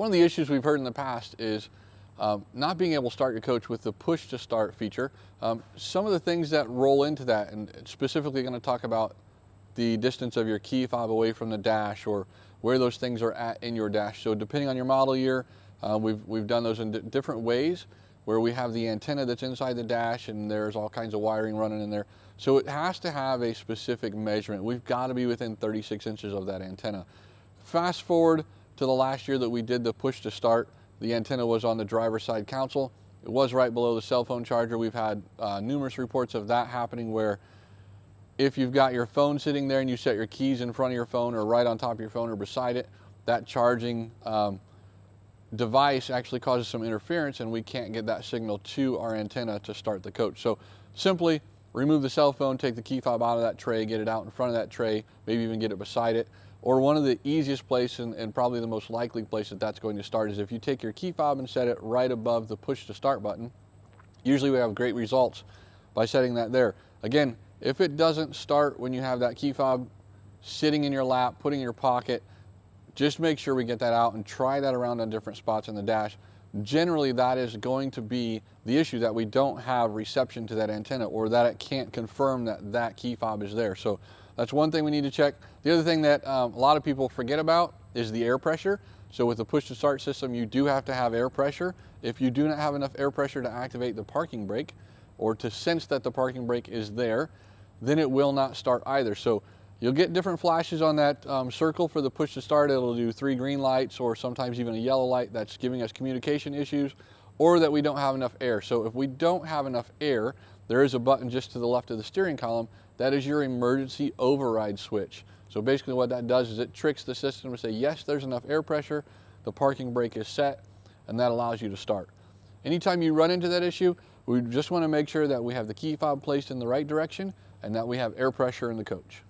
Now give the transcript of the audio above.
one of the issues we've heard in the past is not being able to start your coach with the push to start feature. Some of the things that roll into that, and specifically going to talk about the distance of your key fob away from the dash, or where those things are at in your dash. So depending on your model year, we've done those in different ways, where we have the antenna that's inside the dash and there's all kinds of wiring running in there. So it has to have a specific measurement. We've got to be within 36 inches of that antenna. Fast forward to the last year that we did the push to start, the antenna was on the driver's side console. It was right below the cell phone charger. We've had numerous reports of that happening, where if you've got your phone sitting there and you set your keys in front of your phone or right on top of your phone or beside it, that charging device actually causes some interference and we can't get that signal to our antenna to start the coach. So simply remove the cell phone, take the key fob out of that tray, get it out in front of that tray, maybe even get it beside it. Or one of the easiest places and probably the most likely place that that's going to start is if you take your key fob and set it right above the push to start button. Usually we have great results by setting that there. Again, if it doesn't start when you have that key fob sitting in your lap, putting in your pocket, just make sure we get that out and try that around on different spots in the dash. Generally, that is going to be the issue, that we don't have reception to that antenna, or that it can't confirm that that key fob is there. So that's one thing we need to check. The other thing that a lot of people forget about is the air pressure. So with the push to start system, you do have to have air pressure. If you do not have enough air pressure to activate the parking brake or to sense that the parking brake is there, then it will not start either. So you'll get different flashes on that circle for the push to start. It'll do 3 green lights or sometimes even a yellow light that's giving us communication issues, or that we don't have enough air. So if we don't have enough air, there is a button just to the left of the steering column. That is your emergency override switch. So basically what that does is it tricks the system to say, yes, there's enough air pressure, the parking brake is set, and that allows you to start. Anytime you run into that issue, we just want to make sure that we have the key fob placed in the right direction and that we have air pressure in the coach.